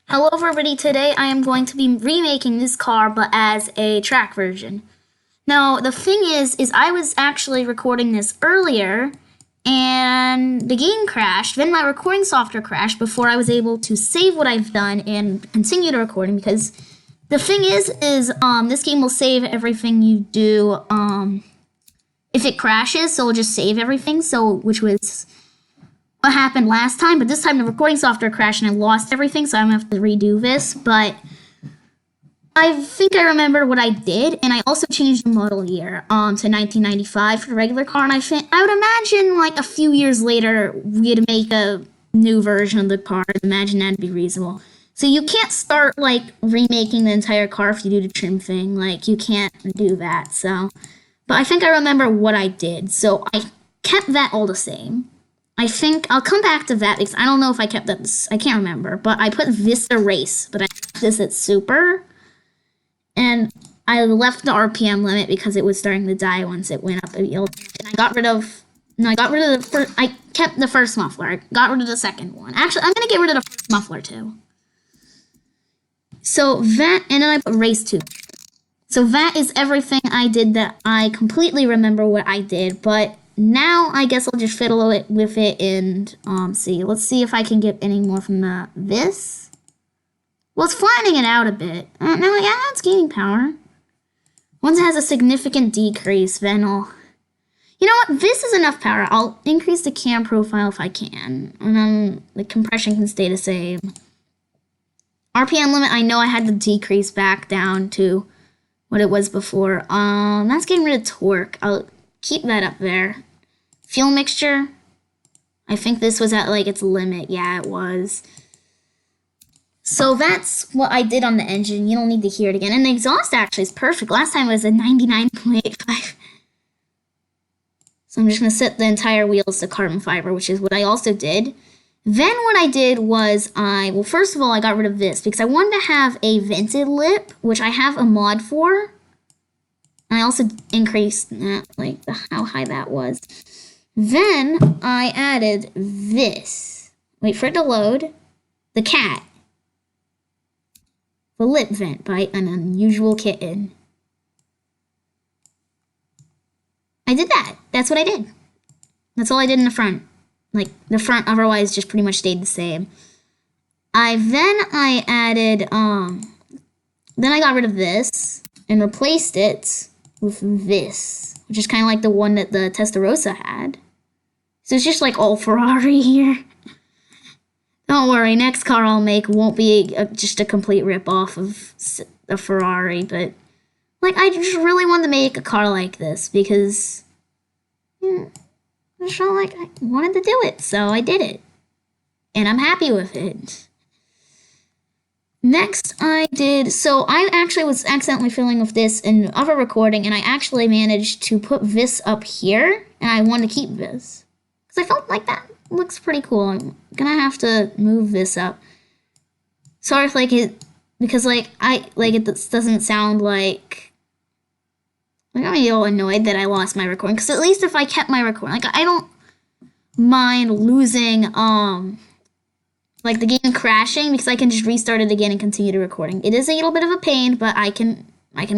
Hello everybody, today I am going to be remaking this car but as a track version. Now the thing is I was actually recording this earlier and the game crashed, then my recording software crashed before I was able to save what I've done and continue the recording because the thing is this game will save everything you do if it crashes, so it'll just save everything, which was what happened last time, but this time the recording software crashed and I lost everything, so I'm gonna have to redo this, but I think I remember what I did, and I also changed the model year to 1995 for the regular car, and I would imagine like a few years later we'd make a new version of the car. I'd imagine that'd be reasonable. So you can't start like remaking the entire car if you do the trim thing, like you can't do that, so. But I think I remember what I did, so I kept that all the same. I think I'll come back to that because I don't know if I kept that. I can't remember, but I put Vista Race, but I left this at Super, and I left the RPM limit because it was starting to die once it went up a yield. And I got rid of the first. I kept the first muffler. I got rid of the second one. Actually, I'm gonna get rid of the first muffler too. So that, and then I put Race 2. So that is everything I did that I completely remember what I did, but. Now, I guess I'll just fiddle with it and see. Let's see if I can get any more from this. Well, it's flattening it out a bit. No, yeah, it's gaining power. Once it has a significant decrease, then I'll... You know what? This is enough power. I'll increase the cam profile if I can. And then the compression can stay the same. RPM limit, I know I had to decrease back down to what it was before. That's getting rid of torque. I'll keep that up there. Fuel mixture, I think this was at like its limit. Yeah, it was. So that's what I did on the engine. You don't need to hear it again. And the exhaust actually is perfect. Last time it was a 99.85. So I'm just going to set the entire wheels to carbon fiber, which is what I also did. Then what I did was well, first of all, I got rid of this because I wanted to have a vented lip, which I have a mod for. I also increased that, like how high that was. Then I added this. Wait for it to load. The cat. The lip vent by an unusual kitten. I did that. That's what I did. That's all I did in the front. Like the front otherwise just pretty much stayed the same. Then I added then I got rid of this and replaced it with this, which is kind of like the one that the Testarossa had. So it's just like all Ferrari here. Don't worry, next car I'll make won't be just a complete rip-off of a Ferrari, but like I just really wanted to make a car like this because I just felt like I wanted to do it, so I did it. And I'm happy with it. Next I did, so I actually was accidentally filling with this in other recording, and I actually managed to put this up here, and I want to keep this. Because I felt like that looks pretty cool. I'm gonna have to move this up. Sorry if like it, because like it doesn't sound like I'm a little annoyed that I lost my recording, because at least if I kept my recording, like I don't mind losing like the game crashing because I can just restart it again and continue the recording. It is a little bit of a pain, but I can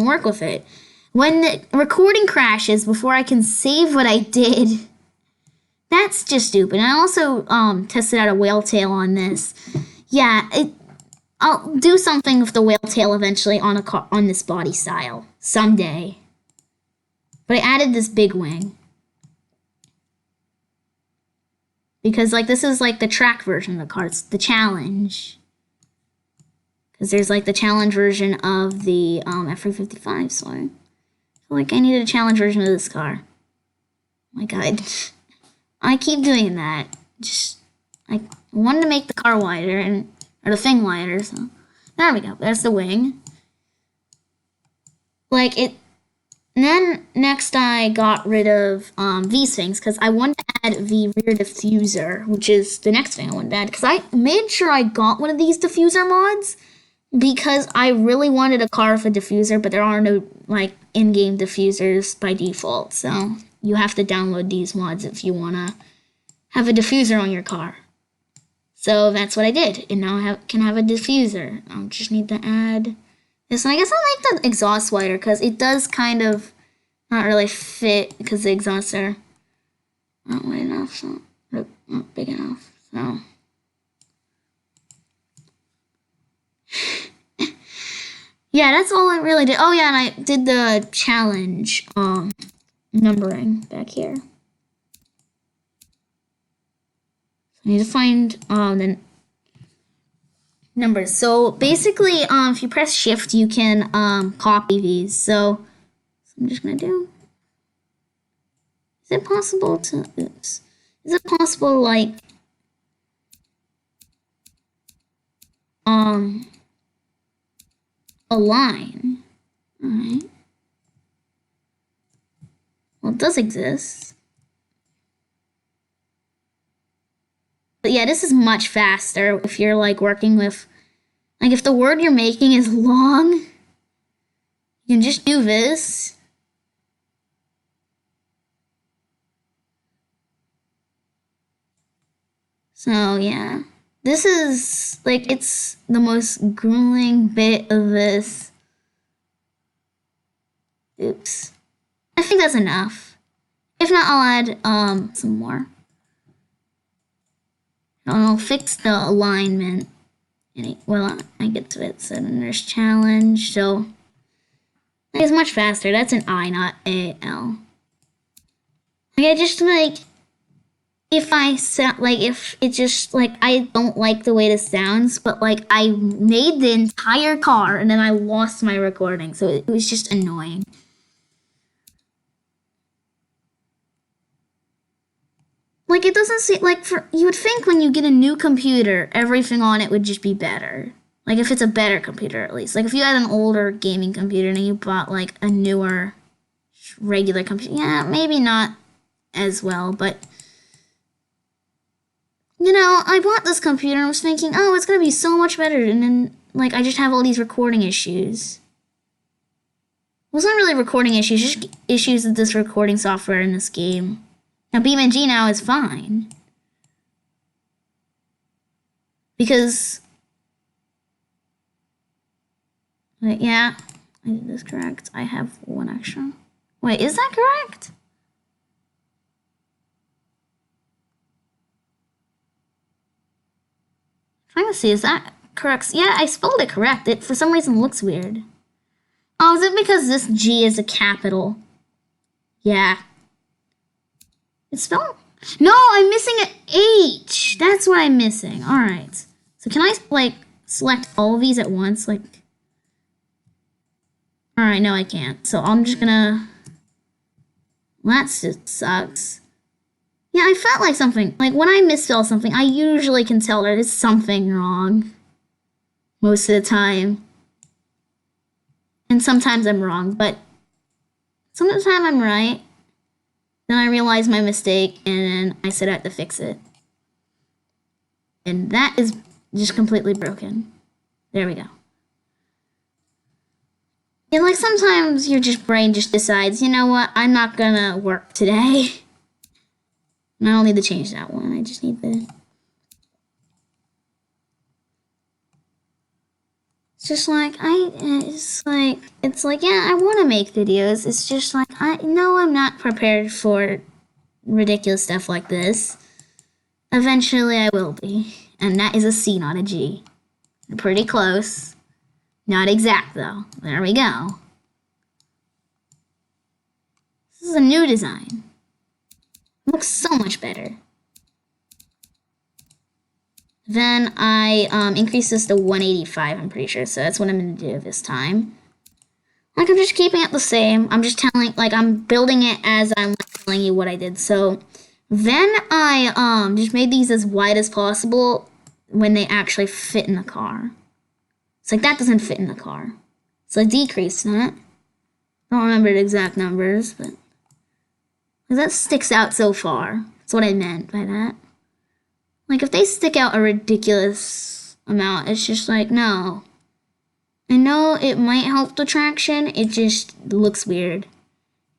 work with it. When the recording crashes before I can save what I did, that's just stupid. And I also tested out a whale tail on this. Yeah, I'll do something with the whale tail eventually on this body style someday. But I added this big wing. Because, like, this is, like, the track version of the car. It's the challenge. Because there's, like, the challenge version of the F355, so I feel like I needed a challenge version of this car. Oh my god. I keep doing that. Just, I wanted to make the car wider, or the thing wider, so. There we go. That's the wing. Like, and then next I got rid of these things because I wanted to add the rear diffuser, which is the next thing I wanted to add, because I made sure I got one of these diffuser mods because I really wanted a car with a diffuser, but there are no like in-game diffusers by default, so you have to download these mods if you want to have a diffuser on your car. So that's what I did. And now I can have a diffuser. I just need to add this. And I guess I like the exhaust wider because it does kind of not really fit because the exhausts are not wide enough, so not big enough. So yeah, that's all I really did. Oh yeah, and I did the challenge numbering back here. I need to find the numbers. So basically, if you press shift, you can copy these. So I'm just gonna do. Is it possible to? Oops. Is it possible to, like align? All right. Well, it does exist. But yeah, this is much faster if you're like working with, like if the word you're making is long, you can just do this. So yeah, this is like, it's the most grueling bit of this. Oops. I think that's enough. If not, I'll add some more. I'll fix the alignment. Well, I get to it. So then there's challenge. So it's much faster. That's an I, not a L. Okay, just like if I sound like if it just like I don't like the way this sounds, but like I made the entire car and then I lost my recording, so it was just annoying. Like, it doesn't seem like you would think when you get a new computer, everything on it would just be better. Like, if it's a better computer, at least. Like, if you had an older gaming computer and you bought, like, a newer regular computer, yeah, maybe not as well, but, you know, I bought this computer and was thinking, oh, it's gonna be so much better, and then, like, I just have all these recording issues. Well, it's not really recording issues, just issues with this recording software in this game. Now, beamng now is fine. Because, wait, yeah, I did this correct. I have one extra. Wait, is that correct? I'm trying to see, is that correct? Yeah, I spelled it correct. It, for some reason, looks weird. Oh, is it because this G is a capital? Yeah. It's spelled? No, I'm missing an H. That's what I'm missing. All right. So can I, like, select all of these at once? Like, all right, no, I can't. So I'm just gonna, well, that just sucks. Yeah, I felt like something, like when I misspell something, I usually can tell there's something wrong. Most of the time. And sometimes I'm wrong, but some of the time I'm right. Then I realize my mistake, and then I set out to fix it. And that is just completely broken. There we go. And like sometimes your brain just decides, you know what, I'm not gonna work today. And I don't need to change that one. I just need to. It's just like it's like yeah, I want to make videos. It's just like I know I'm not prepared for ridiculous stuff like this. Eventually I will be. And that is a C, not a G. Pretty close. Not exact though. There we go. This is a new design. It looks so much better. Then I increase this to 185, I'm pretty sure. So that's what I'm going to do this time. Like, I'm just keeping it the same. I'm just telling, like, I'm building it as I'm telling you what I did. So then I just made these as wide as possible when they actually fit in the car. It's like, that doesn't fit in the car. So I decreased that. I don't remember the exact numbers, but that sticks out so far. That's what I meant by that. Like, if they stick out a ridiculous amount, it's just like, no. I know it might help the traction, it just looks weird.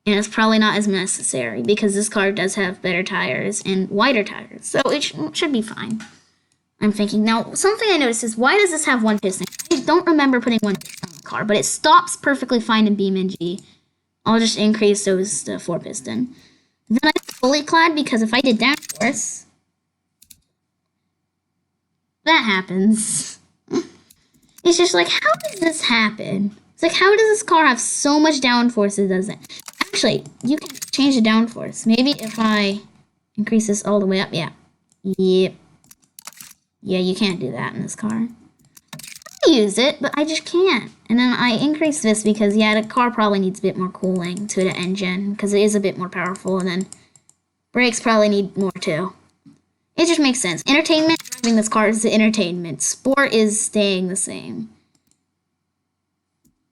And it's probably not as necessary, because this car does have better tires and wider tires. So it should be fine. I'm thinking. Now, something I noticed is, why does this have one piston? I don't remember putting one piston on the car, but it stops perfectly fine in beamng. I'll just increase those to 4 piston. Then I fully clad, because if I did downforce, that happens. It's just like, how does this happen? It's like, how does this car have so much downforce it doesn't? Actually, you can change the downforce. Maybe if I increase this all the way up, yeah. Yep. Yeah, you can't do that in this car. I use it, but I just can't. And then I increase this because, yeah, the car probably needs a bit more cooling to the engine because it is a bit more powerful, and then brakes probably need more too. It just makes sense. Entertainment, driving this car is the entertainment. Sport is staying the same.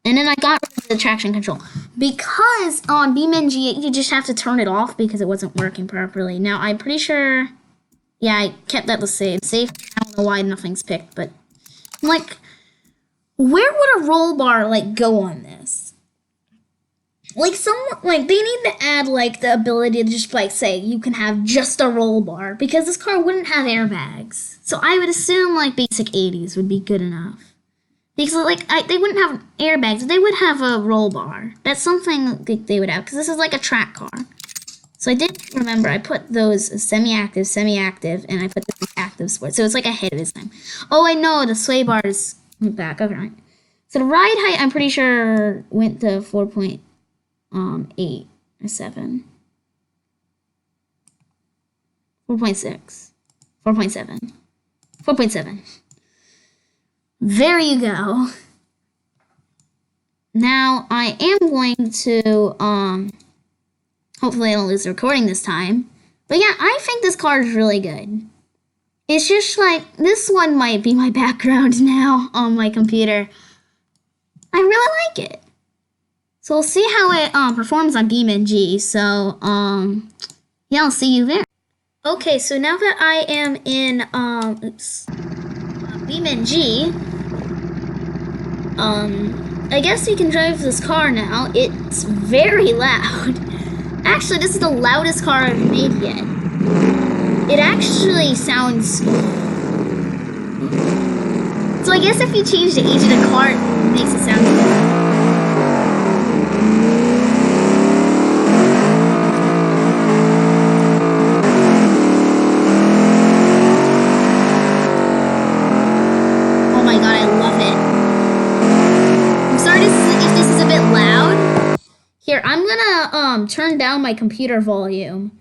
And then I got rid of the traction control. Because on beamng, you just have to turn it off because it wasn't working properly. Now, I'm pretty sure... Yeah, I kept that the same. Safe. I don't know why nothing's picked, but... Like, where would a roll bar, like, go on this? Like, they need to add, like, the ability to just, like, say, you can have just a roll bar. Because this car wouldn't have airbags. So I would assume, like, basic 80s would be good enough. Because, like, they wouldn't have airbags. They would have a roll bar. That's something they would have. Because this is, like, a track car. So I did remember, I put those semi-active, and I put the active sport. So it's like ahead of its time. Oh, I know, the sway bars went back. Okay, right. So the ride height, I'm pretty sure, went to 4.8 or 7. 4.6. 4.7. 4.7. There you go. Now, I am going to, hopefully I don't lose the recording this time. But yeah, I think this car is really good. It's just like, this one might be my background now on my computer. I really like it. So we'll see how it performs on beamng. So, yeah, I'll see you there. Okay, so now that I am in, beamng, I guess you can drive this car now. It's very loud. Actually, this is the loudest car I've made yet. It actually sounds... So I guess if you change the age of the car, it makes it sound good. Oh my god, I love it. I'm sorry if this is a bit loud. Here, I'm gonna turn down my computer volume.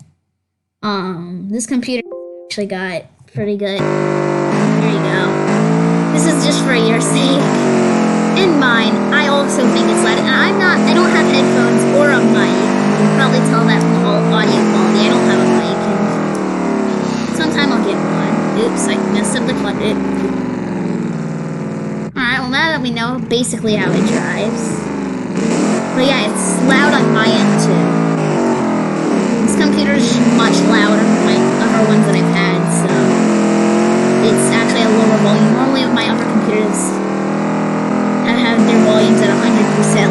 This computer actually got pretty good. There you go. This is just for your sake. And mine, I also think it's loud. And I don't have headphones or a mic. You can probably tell that from the audio quality. I don't have a mic, and sometime I'll get one. Oops, I messed up the clutch. Alright, well now that we know basically how it drives. But yeah, it's loud on my end too. This computer's much louder than my other ones that I've had, so it's actually a lower volume. Normally with my other computers, I have their volumes at 100%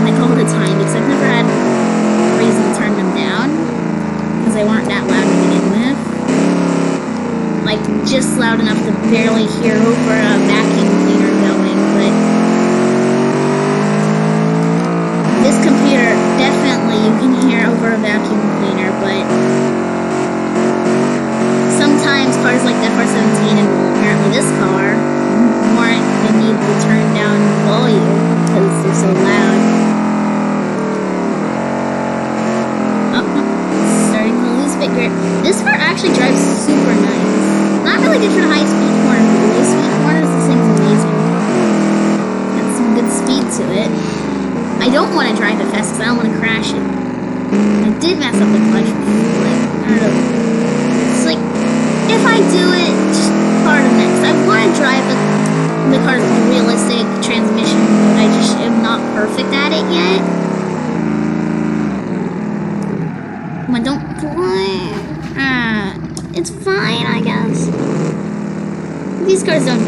like all the time, because I've never had a reason to turn them down, because they weren't that loud to begin with. Like, just loud enough to barely hear over a vacuum cleaner going, but this computer, definitely you can hear over a vacuum cleaner, but sometimes cars like the F17 and, well, apparently this car warrant the need to turn down the volume because they're so loud. Oh, starting to lose a bit grip. This car actually drives super nice. Not really good for the high-speed corner, but the low-speed corners, this thing's amazing. Got some good speed to it. I don't want to drive it fast because I don't want to crash it. I did mess up the clutch. Like, I don't know. It's like, if I do it, just part of next. I want to drive the car with realistic transmission, but I just am not perfect at it yet. Come on, don't play. It's fine, I guess. These cars don't.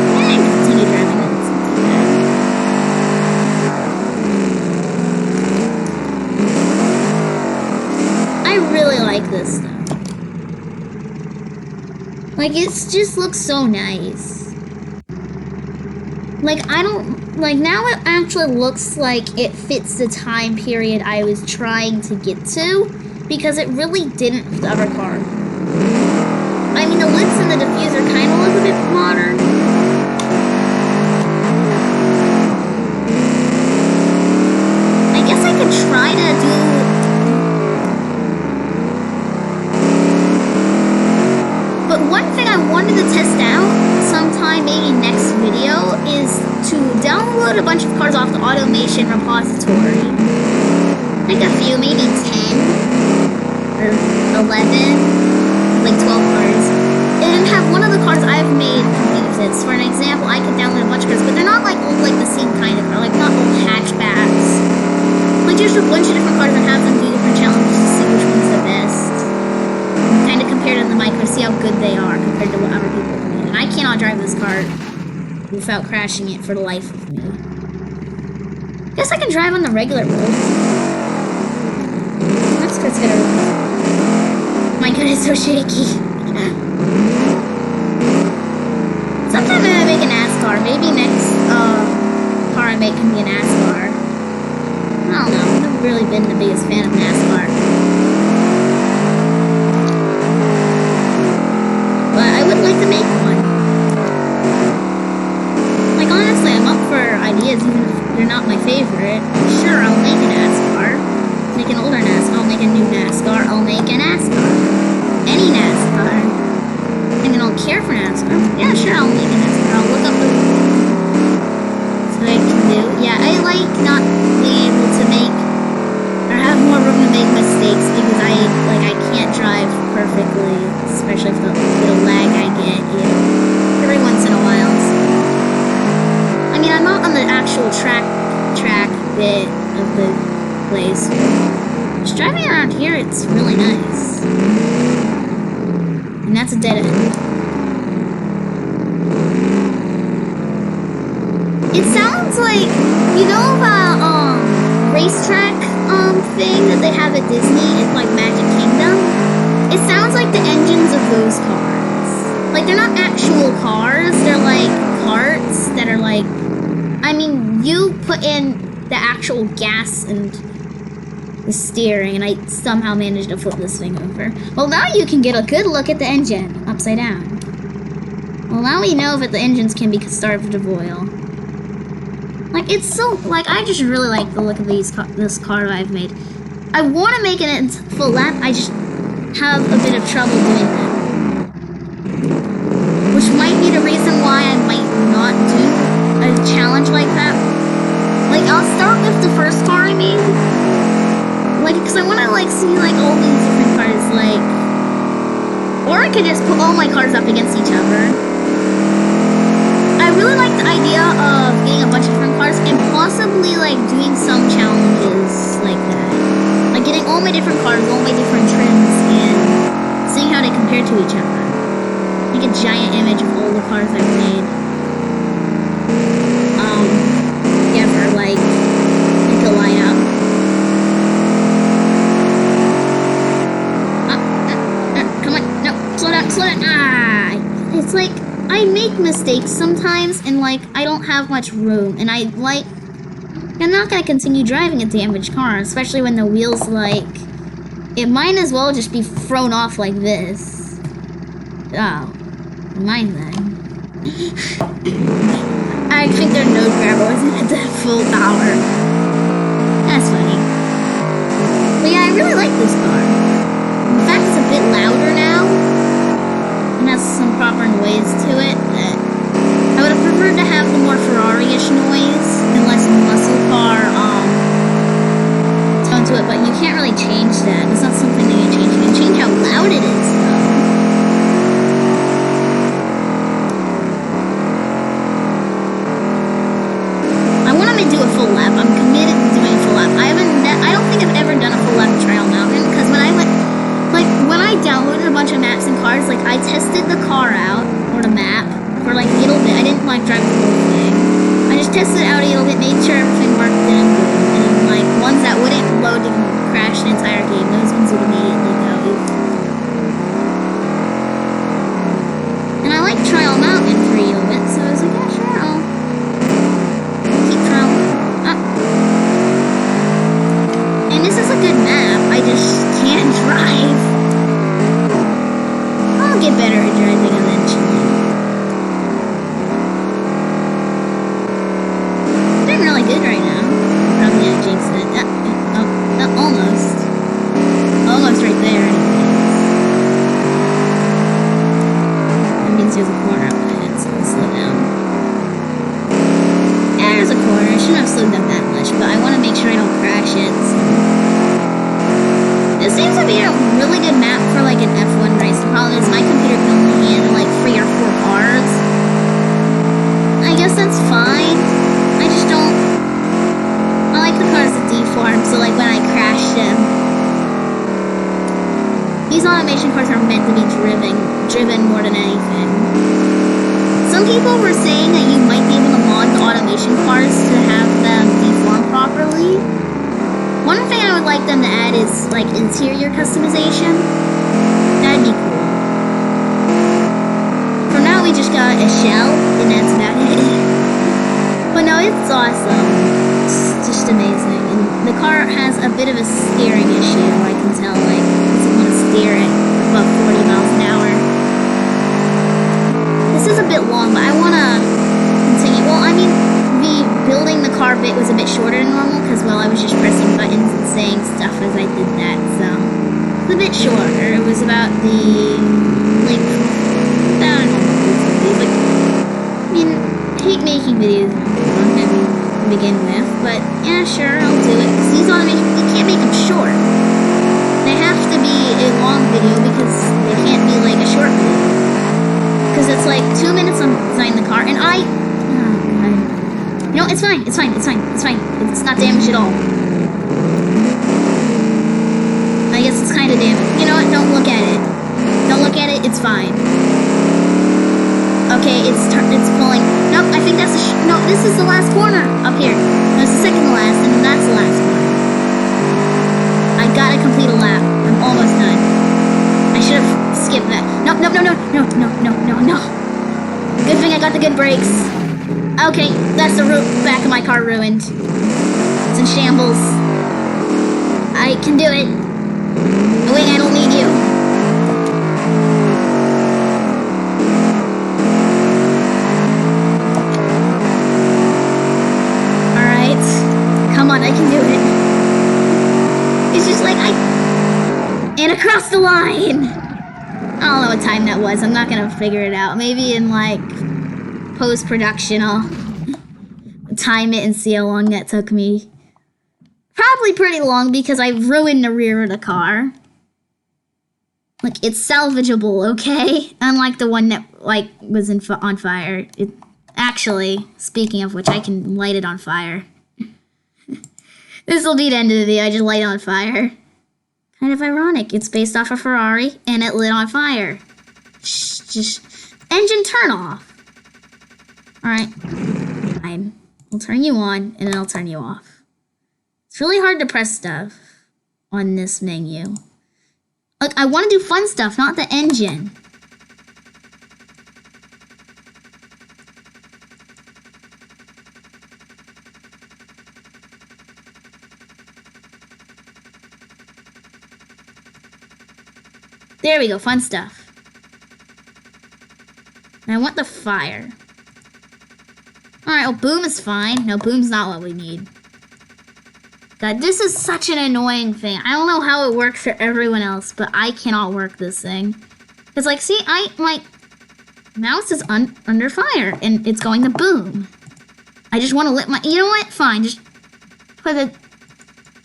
Yeah, I can continue driving it. It's not too bad. I really like this stuff. Like, it just looks so nice. Like, now it actually looks like it fits the time period I was trying to get to, because it really didn't with the other car. I mean, the lids and the diffuser kind of look a bit modern. I guess I could try to do... But one thing I wanted to test out sometime, maybe next video, is to download a bunch of cars off the automation repository. Like a few, maybe 10 or 11, like 12 cars. And have one of the cars I've made use it. So for an example, I could download a bunch of cars, but they're not like all like the same kind of car, like not all hatchbacks. Like just a bunch of different cars and have them do different challenges to see which one's the best. Kind of compare to the micro, see how good they are compared to what other people have made. And I cannot drive this car without crashing it for the life of me. Guess I can drive on the regular road. That's good. My god, it's so shaky. Sometime I'm gonna make a NASCAR. Maybe next car I make can be a NASCAR. I don't know. I've never really been the biggest fan of NASCAR. But I would like to make one. Like, honestly, I'm up for ideas, even if they're not my favorite. Sure, I'll make a NASCAR. Make an older NASCAR. I'll make a new NASCAR. I'll make a NASCAR. Any NASCAR. I mean, I don't care for NASCAR. Yeah, sure, I'll make a NASCAR. I'll look up the... So I can do... Yeah, I like not being able to make... or have more room to make mistakes because I can't drive perfectly, especially for the little lag I get every once in a while. So. I mean, I'm not on the actual track bit of the place. Just driving around here, it's really nice. And that's a dead end. It sounds like, you know about racetrack thing that they have at Disney? It's like Magic Kingdom. It sounds like the engines of those cars. Like, they're not actual cars, they're like carts that are like, I mean, you put in the actual gas and the steering, and I somehow managed to flip this thing over. Well, now you can get a good look at the engine upside down. Well, now we know that the engines can be starved of oil. Like, it's so, like, I just really like the look of this car that I've made. I want to make it in full lap, I just have a bit of trouble doing that. Which might be the reason why I might not do a challenge like that. Like, I'll start with the first car I made. Like, because I want to, like, see, like, all these different cars, like... Or I could just put all my cars up against each other. I really like the idea of getting a bunch of different cars and possibly, like, doing some challenges like that. Like, getting all my different cars, all my different trims, and seeing how they compare to each other. Make a giant image of all the cars I've made. Yeah, for, like, a lineup. Come on, no, slow down, ah! It's like, I make mistakes sometimes, and, like, I don't have much room, and I'm not gonna continue driving a damaged car, especially when the wheels, like, it might as well just be thrown off like this. Oh, mine then. I think their node grabber wasn't at the full power. That's funny. But yeah, I really like this car. In fact, it's a bit louder now. And has some proper noise to it that I would have preferred to have the more Ferrari-ish noise and less muscle car tone to it, but you can't really change that. It's not something that you can change. You can change how loud it is, though. I want to do a full lap. I'm committed to doing a full lap. I don't think I've ever done a full lap of Trail Mountain, because when I downloaded a bunch of maps and cars, like, I tested the car out, or the map, for, like, a little bit. I didn't, like, drive the whole thing. I just tested it out a little bit, made sure everything worked, didn't move, and then, like, ones that wouldn't load and crash the entire game, those ones would immediately go. shouldn't have slowed down that much, but I want to make sure I don't crash it. So. This seems to be a really good map for like an F1 race. The problem is my computer can only handle like 3 or 4 cars. I guess that's fine. I just don't... I like the cars that deform, so like when I crash them... These automation cars are meant to be driven more than anything. Some people were saying that you might be able to mod the automation cars to have them deform properly. One thing I would like them to add is like interior customization. That'd be cool. For now we just got a shell and that's about it. But no, it's awesome. It's just amazing. And the car has a bit of a steering issue, I can tell, like, it doesn't want to steer it above 40 miles an hour. This is a bit long, but I want to continue. Well, I mean, the building the car bit was a bit shorter than normal, because, well, I was just pressing buttons and saying stuff as I did that, so... It's a bit shorter. It was about the length. I don't know what these, like... I mean, I hate making videos to begin with, but yeah, sure, I'll do it. Because these automations, you can't make them short. They have to be a long video because they can't be like a short video. Because it's like 2 minutes on designing the car, and I... Oh, God. You know, it's fine, it's fine, it's fine, it's fine. It's not damaged at all. I guess it's kind of damaged. You know what? Don't look at it. Don't look at it, it's fine. Okay, it's pulling. Nope, I think that's no, this is the last corner up here. That's the second to last, and then that's the last one. I gotta complete a lap. I'm almost done. I should have skipped that. No. Good thing I got the good brakes. Okay, that's the back of my car ruined. It's in shambles. I can do it. Oh, wait, I don't need you. I can do it. It's just like and across the line. I don't know what time that was. I'm not gonna figure it out. Maybe in like post-production I'll time it and see how long that took me. Probably pretty long because I ruined the rear of the car. Like, it's salvageable, okay? Unlike the one that like was on fire. Actually, speaking of which, I can light it on fire. This will be the end of the video. I just light it on fire. Kind of ironic. It's based off a Ferrari, and it lit on fire. Just engine turn off. Alright. I'll turn you on, and then I'll turn you off. It's really hard to press stuff on this menu. Look, I want to do fun stuff, not the engine. There we go, fun stuff. And I want the fire. Alright, well, boom is fine. No, boom's not what we need. God, this is such an annoying thing. I don't know how it works for everyone else, but I cannot work this thing. It's like, see, my mouse is under fire, and it's going to boom. I just want to let you know what? Fine, just put it...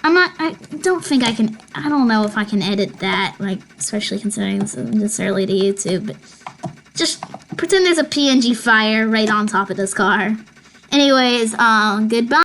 I don't think I can, I don't know if I can edit that, like, especially considering this isn't necessarily to YouTube, but just pretend there's a PNG fire right on top of this car. Anyways, goodbye.